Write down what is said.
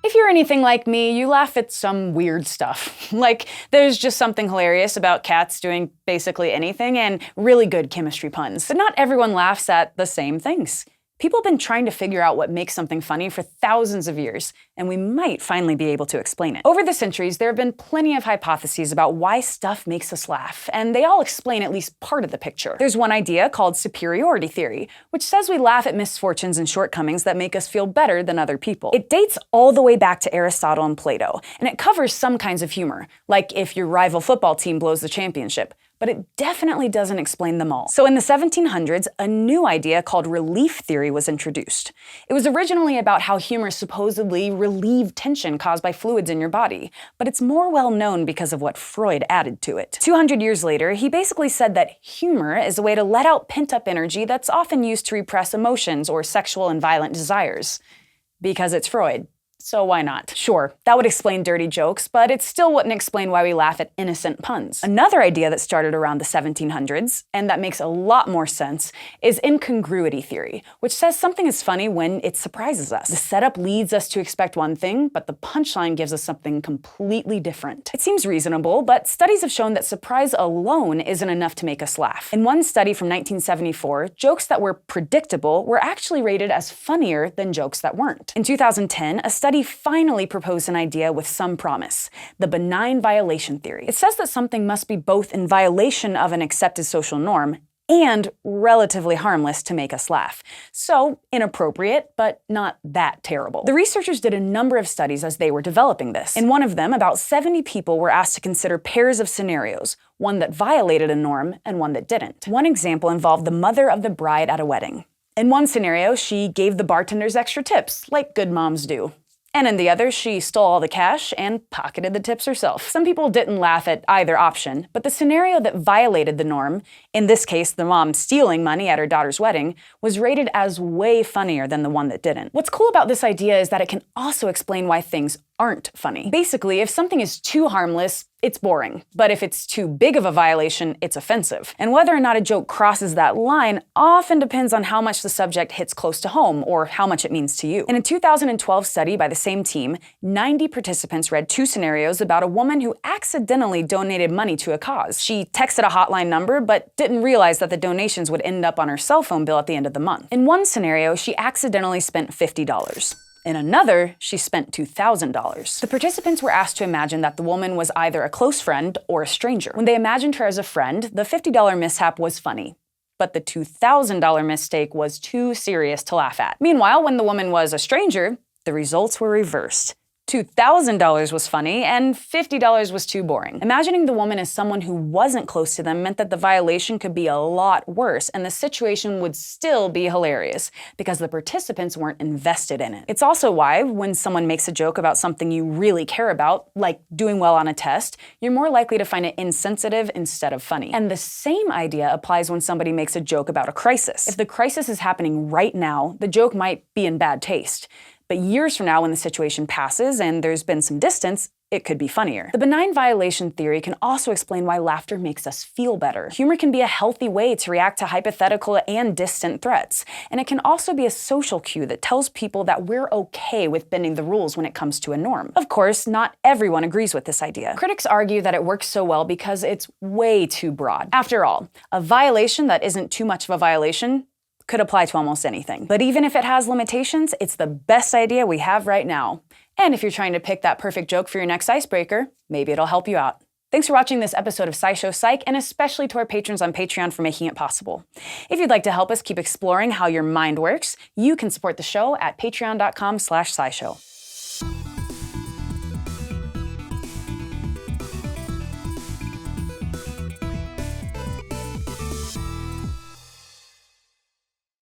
If you're anything like me, you laugh at some weird stuff. Like, there's just something hilarious about cats doing basically anything and really good chemistry puns. But not everyone laughs at the same things. People have been trying to figure out what makes something funny for thousands of years, and we might finally be able to explain it. Over the centuries, there have been plenty of hypotheses about why stuff makes us laugh, and they all explain at least part of the picture. There's one idea called superiority theory, which says we laugh at misfortunes and shortcomings that make us feel better than other people. It dates all the way back to Aristotle and Plato, and it covers some kinds of humor, like if your rival football team blows the championship. But it definitely doesn't explain them all. So in the 1700s, a new idea called relief theory was introduced. It was originally about how humor supposedly relieved tension caused by fluids in your body, but it's more well known because of what Freud added to it. 200 years later, he basically said that humor is a way to let out pent-up energy that's often used to repress emotions or sexual and violent desires. Because it's Freud. So why not? Sure, that would explain dirty jokes, but it still wouldn't explain why we laugh at innocent puns. Another idea that started around the 1700s, and that makes a lot more sense, is incongruity theory, which says something is funny when it surprises us. The setup leads us to expect one thing, but the punchline gives us something completely different. It seems reasonable, but studies have shown that surprise alone isn't enough to make us laugh. In one study from 1974, jokes that were predictable were actually rated as funnier than jokes that weren't. In 2010, a study finally proposed an idea with some promise, the benign violation theory. It says that something must be both in violation of an accepted social norm and relatively harmless to make us laugh. So, inappropriate, but not that terrible. The researchers did a number of studies as they were developing this. In one of them, about 70 people were asked to consider pairs of scenarios, one that violated a norm and one that didn't. One example involved the mother of the bride at a wedding. In one scenario, she gave the bartenders extra tips, like good moms do. And in the other, she stole all the cash and pocketed the tips herself. Some people didn't laugh at either option, but the scenario that violated the norm, in this case the mom stealing money at her daughter's wedding, was rated as way funnier than the one that didn't. What's cool about this idea is that it can also explain why things aren't funny. Basically, if something is too harmless, it's boring. But if it's too big of a violation, it's offensive. And whether or not a joke crosses that line often depends on how much the subject hits close to home or how much it means to you. In a 2012 study by the same team, 90 participants read two scenarios about a woman who accidentally donated money to a cause. She texted a hotline number, but didn't realize that the donations would end up on her cell phone bill at the end of the month. In one scenario, she accidentally spent $50. In another, she spent $2,000. The participants were asked to imagine that the woman was either a close friend or a stranger. When they imagined her as a friend, the $50 mishap was funny, but the $2,000 mistake was too serious to laugh at. Meanwhile, when the woman was a stranger, the results were reversed. $2,000 was funny, and $50 was too boring. Imagining the woman as someone who wasn't close to them meant that the violation could be a lot worse, and the situation would still be hilarious, because the participants weren't invested in it. It's also why, when someone makes a joke about something you really care about, like doing well on a test, you're more likely to find it insensitive instead of funny. And the same idea applies when somebody makes a joke about a crisis. If the crisis is happening right now, the joke might be in bad taste. But years from now, when the situation passes and there's been some distance, it could be funnier. The benign violation theory can also explain why laughter makes us feel better. Humor can be a healthy way to react to hypothetical and distant threats. And it can also be a social cue that tells people that we're okay with bending the rules when it comes to a norm. Of course, not everyone agrees with this idea. Critics argue that it works so well because it's way too broad. After all, a violation that isn't too much of a violation could apply to almost anything. But even if it has limitations, it's the best idea we have right now. And if you're trying to pick that perfect joke for your next icebreaker, maybe it'll help you out. Thanks for watching this episode of SciShow Psych, and especially to our patrons on Patreon for making it possible. If you'd like to help us keep exploring how your mind works, you can support the show at patreon.com/scishow.